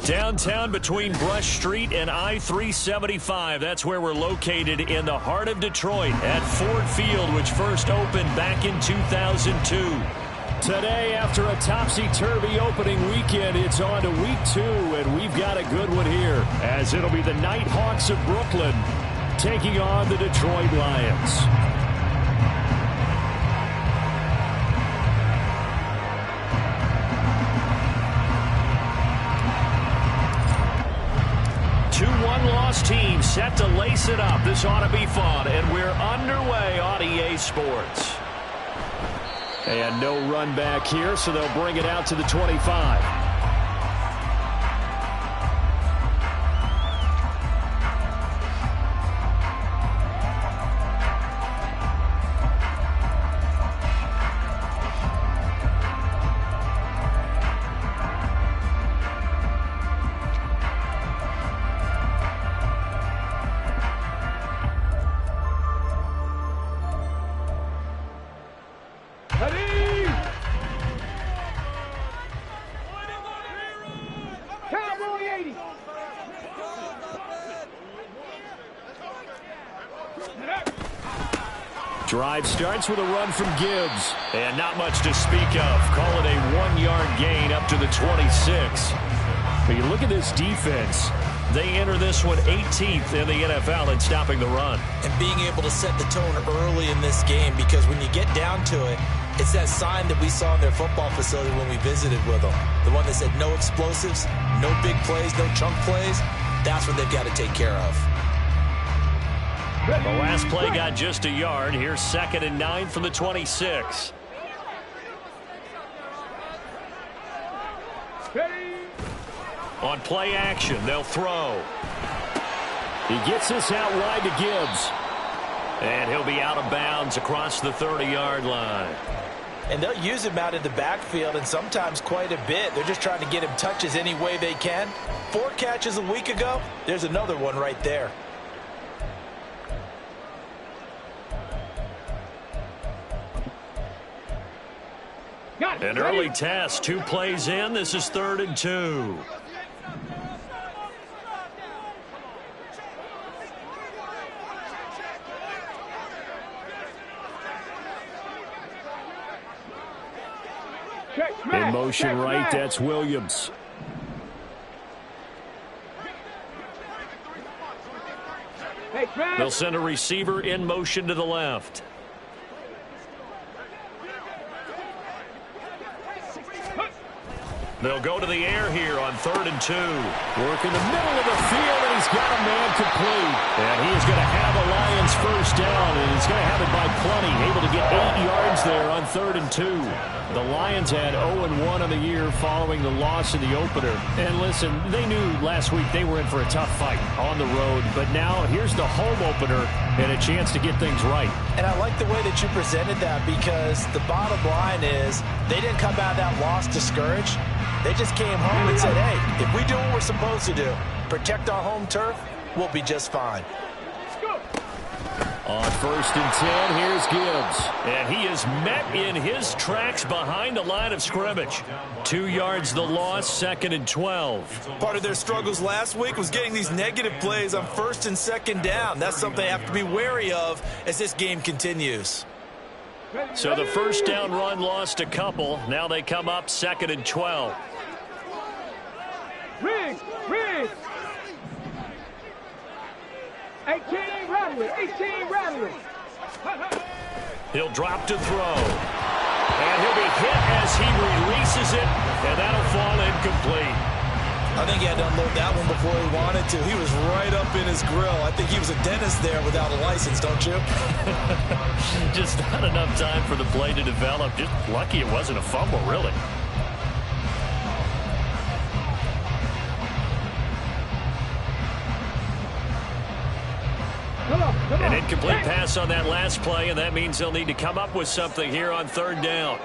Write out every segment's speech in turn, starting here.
Downtown between Brush Street and I-375. That's where we're located in the heart of Detroit at Ford Field, which first opened back in 2002. Today, after a topsy-turvy opening weekend, it's on to week 2, and we've got a good one here, as it'll be the Nighthawks of Brooklyn taking on the Detroit Lions. One-loss team set to lace it up. This ought to be fun, and we're underway on EA Sports. And no run back here, so they'll bring it out to the 25. Drive starts with a run from Gibbs. And not much to speak of. Call it a 1-yard gain up to the 26. But you look at this defense. They enter this one 18th in the NFL in stopping the run. And being able to set the tone early in this game, because when you get down to it, it's that sign that we saw in their football facility when we visited with them. The one that said no explosives, no big plays, no chunk plays. That's what they've got to take care of. The last play got just a yard. Here's 2nd and 9 from the 26. On play action, they'll throw. He gets this out wide to Gibbs. And he'll be out of bounds across the 30-yard line. And they'll use him out in the backfield, and sometimes quite a bit. They're just trying to get him touches any way they can. 4 catches a week ago. There's another one right there. An early test, 2 plays in. This is 3rd and 2. In motion right, that's Williams. They'll send a receiver in motion to the left. They'll go to the air here on 3rd and 2. Work in the middle of the field, and he's got a man complete. And he is going to have a Lions first down, and he's going to have it by plenty. Able to get 8 yards there on 3rd and 2. The Lions had 0-1 on the year following the loss in the opener. And listen, they knew last week they were in for a tough fight on the road. But now here's the home opener and a chance to get things right. And I like the way that you presented that, because the bottom line is they didn't come out of that loss discouraged. They just came home and said, hey, if we do what we're supposed to do, protect our home turf, we'll be just fine. On 1st and 10, here's Gibbs. And he is met in his tracks behind the line of scrimmage. 2 yards the loss, 2nd and 12. Part of their struggles last week was getting these negative plays on 1st and 2nd down. That's something they have to be wary of as this game continues. So the first down run lost a couple. Now they come up 2nd and 12. Riggs! 18 rattling! 18 rattling! He'll drop to throw. And he'll be hit as he releases it, and that'll fall incomplete. I think he had to unload that one before he wanted to. He was right up in his grill. I think he was a dentist there without a license, don't you? Just not enough time for the play to develop. Just lucky it wasn't a fumble, really. An incomplete pass on that last play, and that means they'll need to come up with something here on 3rd down.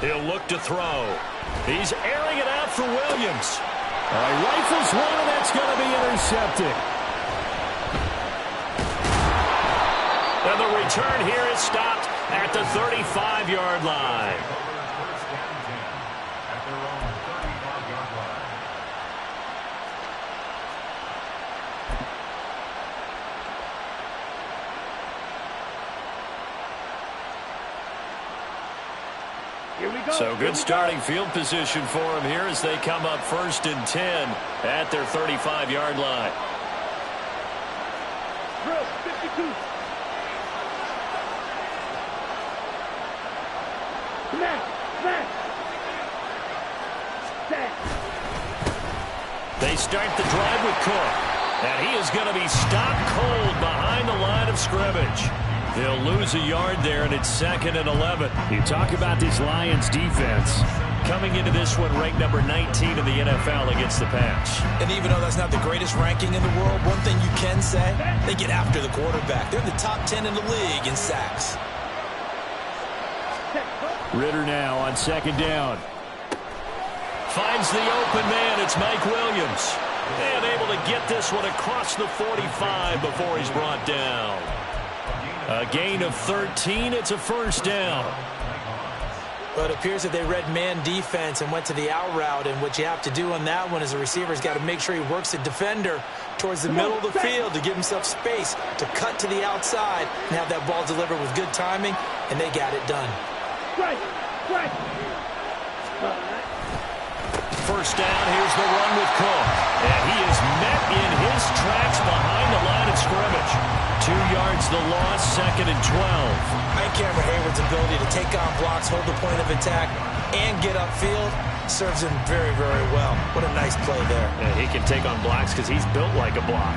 He'll look to throw. He's airing it out for Williams. He rifles one, and that's going to be intercepted. And the return here is stopped at the 35-yard line. So good starting field position for him here as they come up 1st and 10 at their 35-yard line. Drill 52. They start the drive with Cook. And he is going to be stopped cold behind the line of scrimmage. They'll lose a yard there, and it's 2nd and 11. You talk about this Lions defense coming into this one ranked number 19 in the NFL against the pass. And even though that's not the greatest ranking in the world, one thing you can say, they get after the quarterback. They're in the top 10 in the league in sacks. Ritter now on 2nd down. Finds the open man. It's Mike Williams. And able to get this one across the 45 before he's brought down. A gain of 13. It's a 1st down. Well, it appears that they read man defense and went to the out route. And what you have to do on that one is the receiver's got to make sure he works the defender towards the middle of the field to give himself space to cut to the outside and have that ball delivered with good timing. And they got it done. Right. 1st down, here's the run with Cook. And he is met in his tracks behind the line of scrimmage. 2 yards the loss, 2nd and 12. And Cameron Hayward's ability to take on blocks, hold the point of attack, and get upfield serves him very, very well. What a nice play there. Yeah, he can take on blocks because he's built like a block.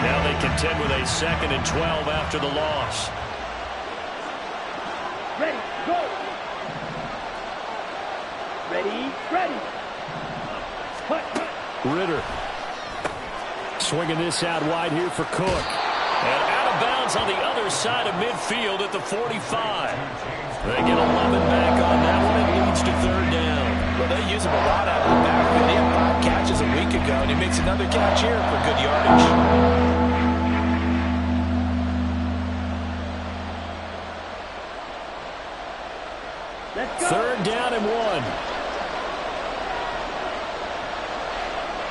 Now they contend with a 2nd and 12 after the loss. Ready, go. Ready. Cut. Ritter swinging this out wide here for Cook. And out of bounds on the other side of midfield at the 45. They get 11 back on that one. It leads to 3rd down. Well, they use him a lot out of the backfield. He had 5 catches a week ago, and he makes another catch here for good yardage. 3rd down and 1.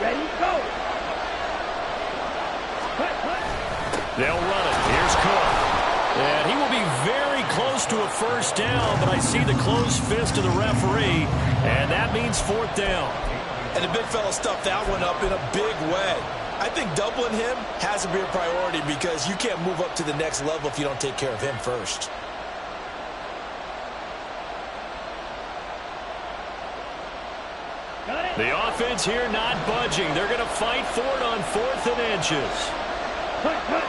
Ready, go. Cut. They'll run it. Here's Cook. And he will be very close to a 1st down, but I see the closed fist of the referee, and that means 4th down. And the big fella stuffed that one up in a big way. I think doubling him has to be a priority because you can't move up to the next level if you don't take care of him first. The offense here not budging. They're going to fight for it on 4th and inches. Cut.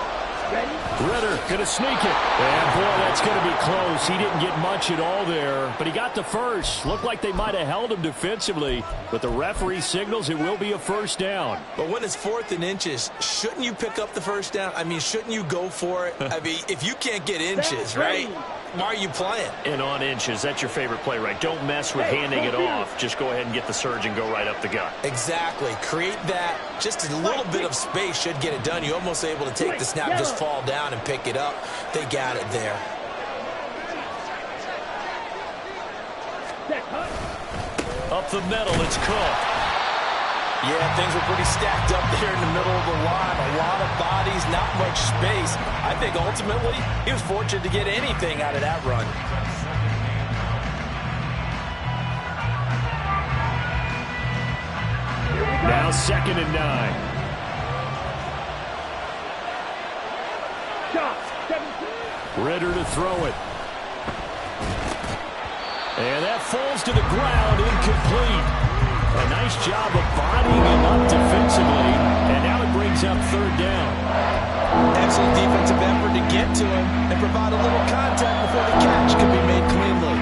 Ready. Ritter going to sneak it. And, boy, that's going to be close. He didn't get much at all there, but he got the first. Looked like they might have held him defensively, but the referee signals it will be a 1st down. But when it's 4th and inches, shouldn't you pick up the 1st down? I mean, shouldn't you go for it? I mean, if you can't get inches, right, why are you playing? And on inches, that's your favorite play, right? Don't mess with handing it off. Just go ahead and get the surge and go right up the gut. Exactly. Create that. Just a little bit of space should get it done. You're almost able to take the snap, just fall down and pick it up. They got it there. Up the middle, it's Cook. Yeah, things were pretty stacked up there in the middle of the line. A lot of bodies, not much space. I think ultimately he was fortunate to get anything out of that run. Now 2nd and 9. Ritter to throw it. And that falls to the ground, incomplete. A nice job of bodying him up defensively, and now it brings up 3rd down. Excellent defensive effort to get to him and provide a little contact before the catch can be made cleanly.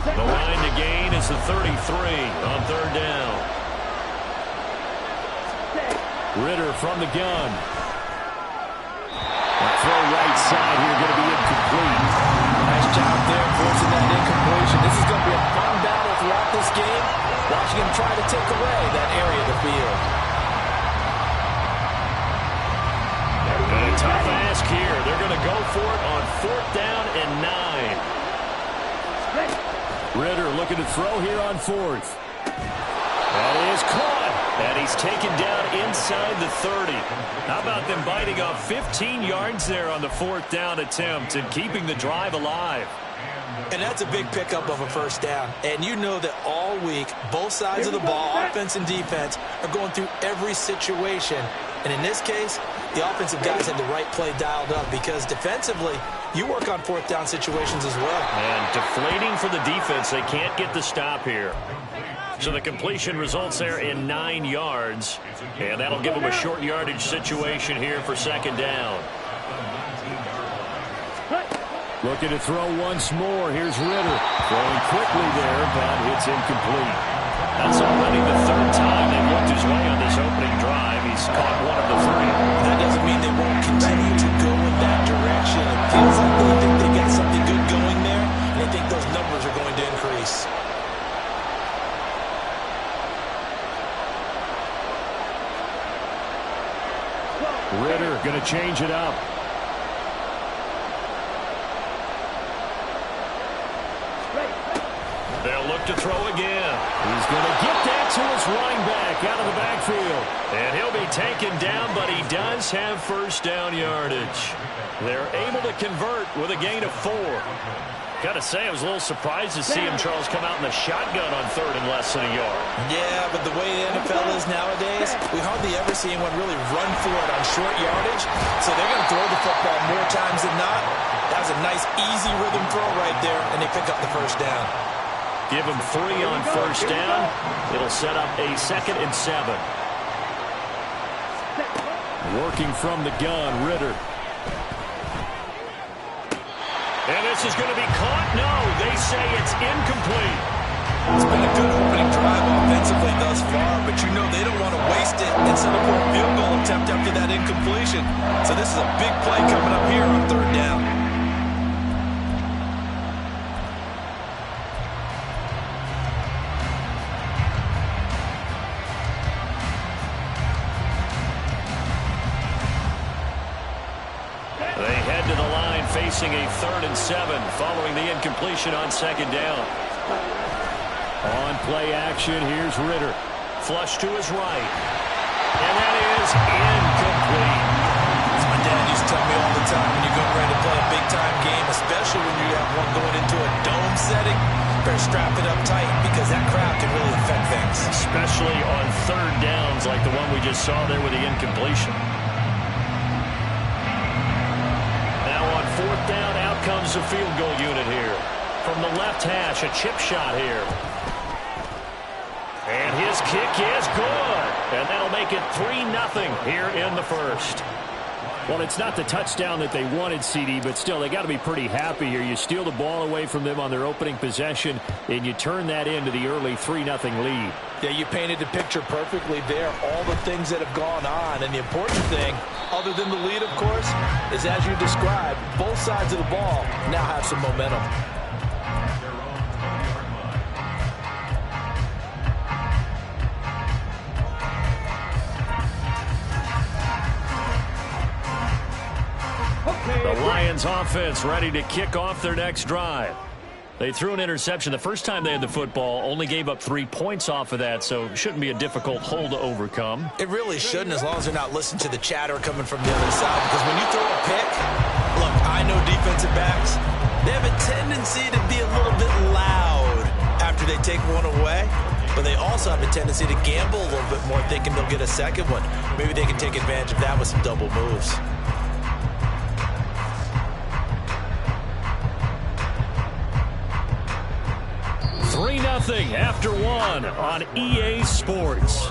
The line to gain is the 33 on 3rd down. Ritter from the gun. Throw right side here, going to be incomplete. Nice job there forcing that incompletion. This is going to be a fun battle throughout this game, watching him try to take away that area of the field. And a tough ask here. They're going to go for it on 4th down and 9. Ritter looking to throw here on 4th. That is caught. And he's taken down inside the 30. How about them biting off 15 yards there on the 4th down attempt and keeping the drive alive? And that's a big pickup of a 1st down. And you know that all week, both sides of the ball, offense and defense, are going through every situation. And in this case, the offensive guys had the right play dialed up because defensively, you work on 4th down situations as well. And deflating for the defense. They can't get the stop here. So the completion results there in 9 yards. And that'll give them a short yardage situation here for 2nd down. Looking to throw once more. Here's Ritter. Throwing quickly there, but it's incomplete. That's already the 3rd time they've looked his way on this opening drive. He's caught one of the 3. That doesn't mean they won't continue to go in that direction. It feels like they think they got something good going there, and they think those numbers are going to increase. Ritter going to change it up. They'll look to throw again. He's going to get that to his running back out of the backfield. And he'll be taken down, but he does have 1st down yardage. They're able to convert with a gain of 4. Got to say, I was a little surprised to see him, Charles, come out in the shotgun on 3rd and less than a yard. Yeah, but the way the NFL is nowadays, we hardly ever see anyone really run for it on short yardage. So they're going to throw the football more times than not. That was a nice, easy rhythm throw right there, and they pick up the 1st down. Give him 3 on 1st down. It'll set up a 2nd and 7. Working from the gun, Ritter. And this is going to be caught. No, they say it's incomplete. It's been a good opening drive offensively thus far, but you know they don't want to waste it and settle for a field goal attempt after that incompletion. So this is a big play coming up here on 3rd down. They head to the line facing a 3rd and 7 following the incompletion on 2nd down. On play action, here's Ritter. Flush to his right. And that is incomplete. As my dad used to tell me all the time, when you're getting ready to play a big-time game, especially when you have one going into a dome setting, better strap it up tight because that crowd can really affect things. Especially on 3rd downs like the one we just saw there with the incompletion. Now on 4th down, out comes the field goal unit here. From the left hash, a chip shot here. And his kick is good. And that'll make it 3-0 here in the 1st. Well, it's not the touchdown that they wanted, CD, but still, they got to be pretty happy here. You steal the ball away from them on their opening possession, and you turn that into the early 3-0 lead. Yeah, you painted the picture perfectly there, all the things that have gone on. And the important thing, other than the lead, of course, is as you described, both sides of the ball now have some momentum. The Lions offense ready to kick off their next drive. They threw an interception the first time they had the football, only gave up 3 points off of that, so it shouldn't be a difficult hole to overcome. It really shouldn't, as long as they're not listening to the chatter coming from the other side, because when you throw a pick, look, I know defensive backs, they have a tendency to be a little bit loud after they take one away, but they also have a tendency to gamble a little bit more, thinking they'll get a second one. Maybe they can take advantage of that with some double moves. 3-0 after 1 on EA Sports.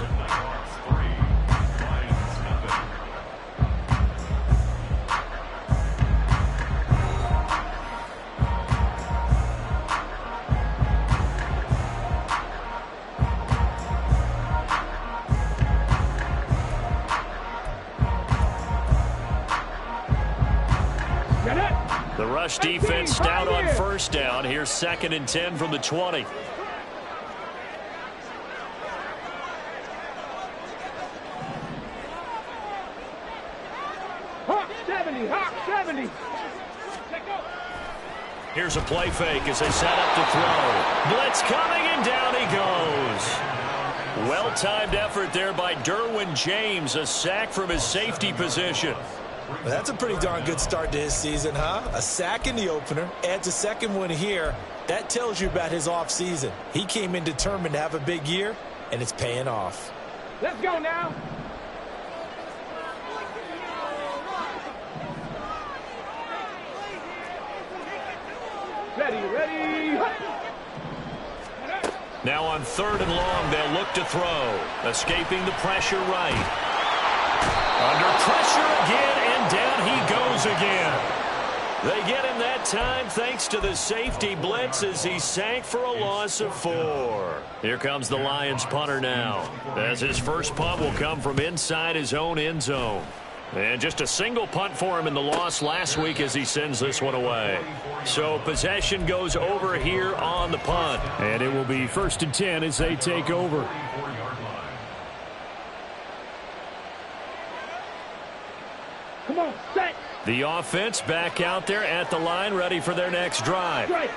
rush defense stout on first down. Here's 2nd and 10 from the 20. Hawk 70, Hawk 70. Here's a play fake as they set up to throw. Blitz coming, and down he goes. Well-timed effort there by Derwin James. A sack from his safety position. Well, that's a pretty darn good start to his season, huh? A sack in the opener, adds a second one here. That tells you about his offseason. He came in determined to have a big year, and it's paying off. Let's go now. Ready, ready. Now on 3rd and long, they'll look to throw. Escaping the pressure right. Under pressure again, and down he goes again. They get him that time thanks to the safety blitz as he sank for a loss of 4. Here comes the Lions punter now, as his first punt will come from inside his own end zone. And just a single punt for him in the loss last week as he sends this one away. So possession goes over here on the punt. And it will be 1st and 10 as they take over. Come on, set. The offense back out there at the line, ready for their next drive. Strike.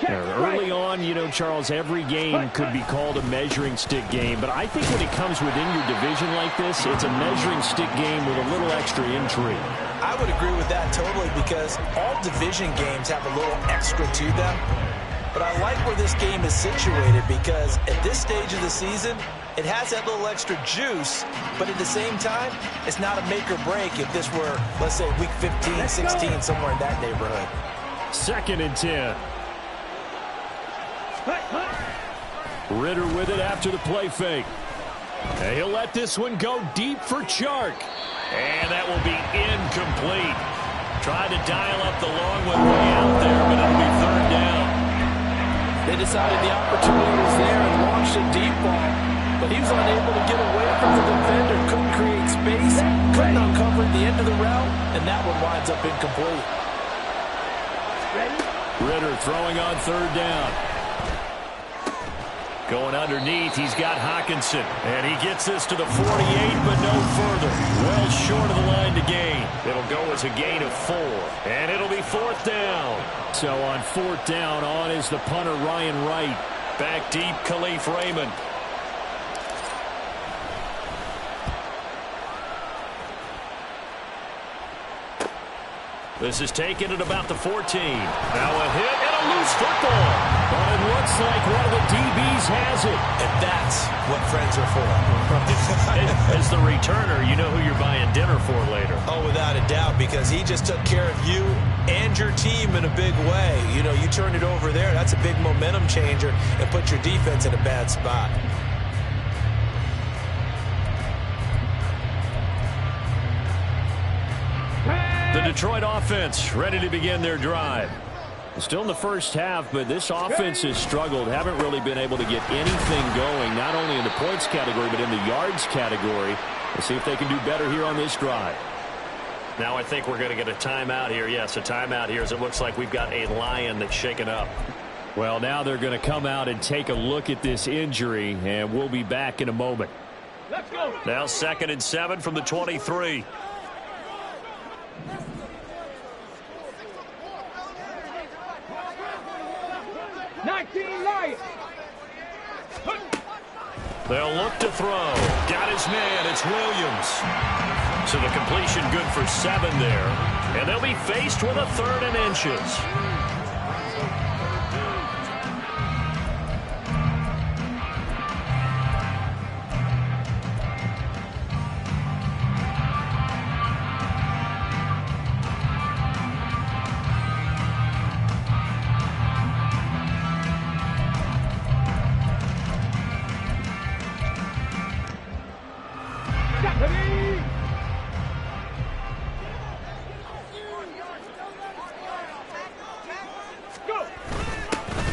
Early on, you know, Charles, every game could be called a measuring stick game. But I think when it comes within your division like this, it's a measuring stick game with a little extra intrigue. I would agree with that totally because all division games have a little extra to them. But I like where this game is situated because at this stage of the season, it has that little extra juice, but at the same time, it's not a make or break if this were, let's say, week 15, 16, somewhere in that neighborhood. 2nd and 10. Ritter with it after the play fake. And he'll let this one go deep for Chark. And that will be incomplete. Tried to dial up the long one way out there, but it'll be 3rd down. They decided the opportunity was there and launched a deep ball. But he was unable to get away from the defender, couldn't create space, couldn't uncover the end of the route, and that one winds up incomplete. Ritter throwing on 3rd down. Going underneath, he's got Hawkinson. And he gets this to the 48, but no further. Well short of the line to gain. It'll go as a gain of 4. And it'll be 4th down. So on 4th down, on is the punter Ryan Wright. Back deep, Khalif Raymond. This is taken at about the 14. Now a hit and a loose football. But it looks like one of the DBs has it. And that's what friends are for. As the returner, you know who you're buying dinner for later. Oh, without a doubt, because he just took care of you and your team in a big way. You know, you turn it over there, that's a big momentum changer and put your defense in a bad spot. The Detroit offense ready to begin their drive. Still in the first half, but this offense has struggled. Haven't really been able to get anything going, not only in the points category, but in the yards category. Let's see if they can do better here on this drive. Now I think we're going to get a timeout here. Yes, a timeout here as it looks like we've got a Lion that's shaken up. Well, now they're going to come out and take a look at this injury, and we'll be back in a moment. Let's go. Now 2nd and 7 from the 23. They'll look to throw. Got his man. It's Williams. So the completion good for 7 there. And they'll be faced with a 3rd and inches.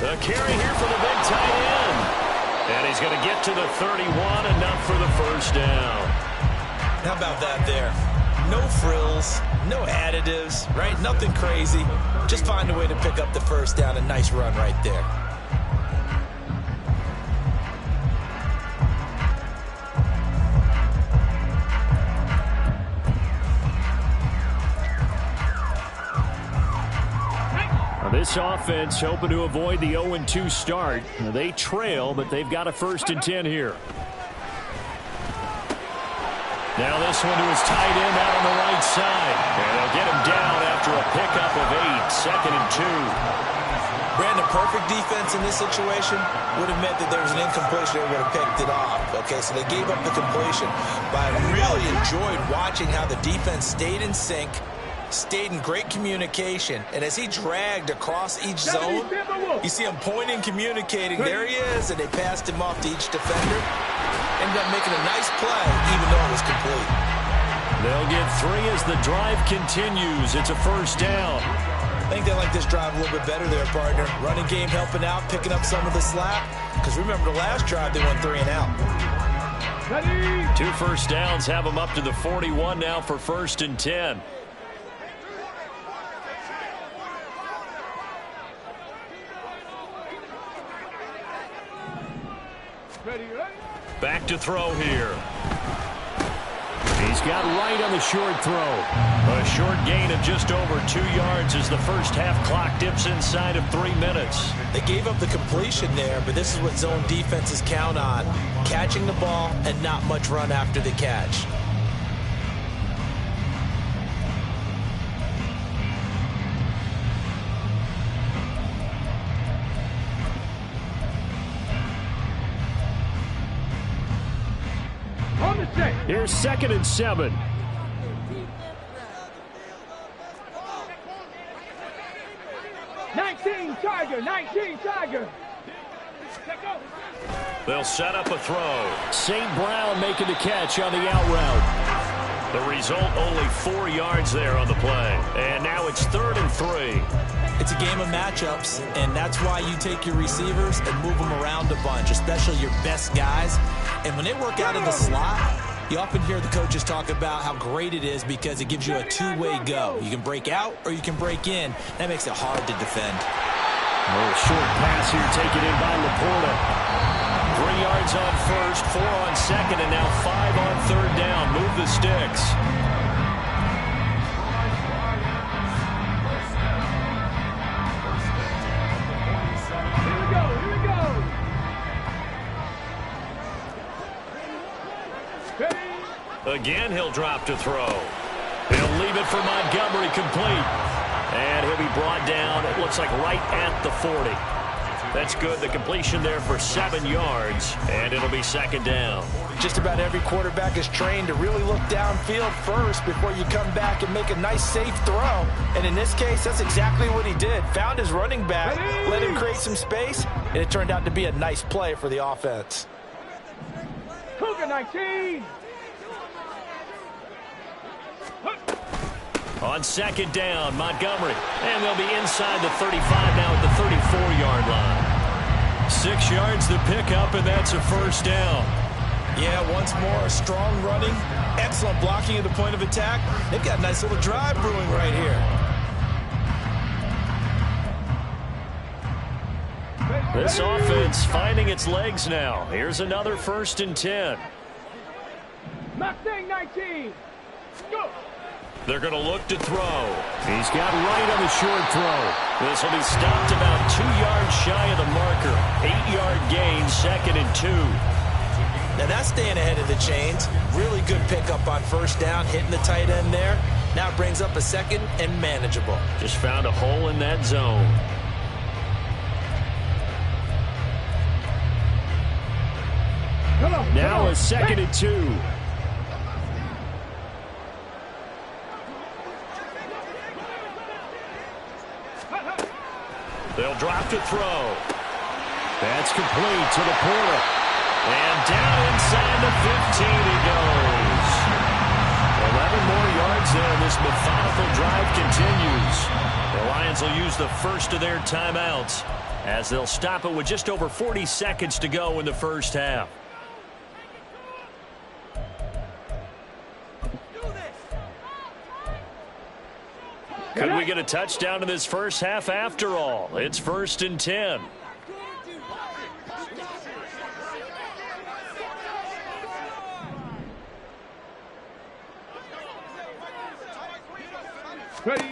The carry here for the big tight end. And he's going to get to the 31, enough for the 1st down. How about that there? No frills, no additives, right? Nothing crazy. Just find a way to pick up the first down. A nice run right there. This offense hoping to avoid the 0-2 start. They trail, but they've got a 1st and 10 here. Now this one to his tight end out on the right side. And they'll get him down after a pickup of 8, 2nd and 2. Brandon, perfect defense in this situation would have meant that there was an incompletion. They would have picked it off. Okay, so they gave up the completion. But I really enjoyed watching how the defense stayed in sync, stayed in great communication, and as he dragged across each zone, you see him pointing, communicating. There he is, and they passed him off to each defender. Ended up making a nice play, even though it was complete. They'll get 3 as the drive continues. It's a 1st down. I think they like this drive a little bit better there, partner. Running game helping out, picking up some of the slack. Because remember, the last drive, they went 3 and out. 2 1st downs have them up to the 41 now for 1st and 10. Back to throw here. He's got right on the short throw. A short gain of just over 2 yards as the first half clock dips inside of 3 minutes. They gave up the completion there, but this is what zone defenses count on. Catching the ball and not much run after the catch. Here's 2nd and 7. Tiger. They'll set up a throw. St. Brown making the catch on the out route. The result, only 4 yards there on the play. And now it's 3rd and 3. It's a game of matchups, and that's why you take your receivers and move them around a bunch, especially your best guys. And when they work out in the slot, you often hear the coaches talk about how great it is because it gives you a two-way go. You can break out or you can break in. That makes it hard to defend. Oh, short pass here taken in by Laporta. 3 yards on 1st, 4 on 2nd, and now 5 on 3rd down. Move the sticks. Again, he'll drop to throw. He'll leave it for Montgomery complete. And he'll be brought down, it looks like right at the 40. That's good. The completion there for 7 yards, and it'll be 2nd down. Just about every quarterback is trained to really look downfield first before you come back and make a nice, safe throw. And in this case, that's exactly what he did. Found his running back, let him create some space, and it turned out to be a nice play for the offense. Cougar 19. On 2nd down, Montgomery. And they'll be inside the 35 now at the 34-yard line. 6 yards to pick up, and that's a 1st down. Yeah, once more, strong running, excellent blocking at the point of attack. They've got a nice little drive brewing right here. This offense finding its legs now. Here's another 1st and 10. Mustang 19. Go. They're going to look to throw. He's got right on the short throw. This will be stopped about 2 yards shy of the marker. 8-yard gain, 2nd and 2. Now that's staying ahead of the chains. Really good pickup on 1st down, hitting the tight end there. Now it brings up a 2nd and manageable. Just found a hole in that zone. Now a 2nd and 2. They'll drop to throw. That's complete to Laporta. And down inside the 15 he goes. 11 more yards there, and this methodical drive continues. The Lions will use the first of their timeouts as they'll stop it with just over 40 seconds to go in the first half. Could we get a touchdown in this first half after all? It's 1st and 10. Ready.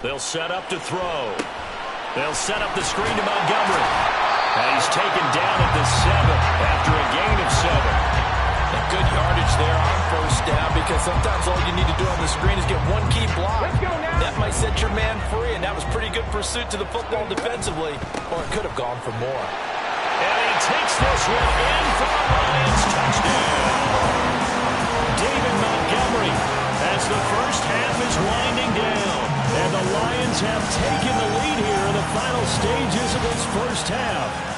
They'll set up to throw. They'll set up the screen to Montgomery. And he's taken down at the 7 after a gain of 7. And good yardage there on first down, because sometimes all you need to do on the screen is get one key block. Let's go now. That might set your man free, and that was pretty good pursuit to the football defensively, or it could have gone for more. And he takes this one in for a Lions touchdown. David Montgomery, as the first half is winding down, and the Lions have taken the lead here in the final stages of this first half.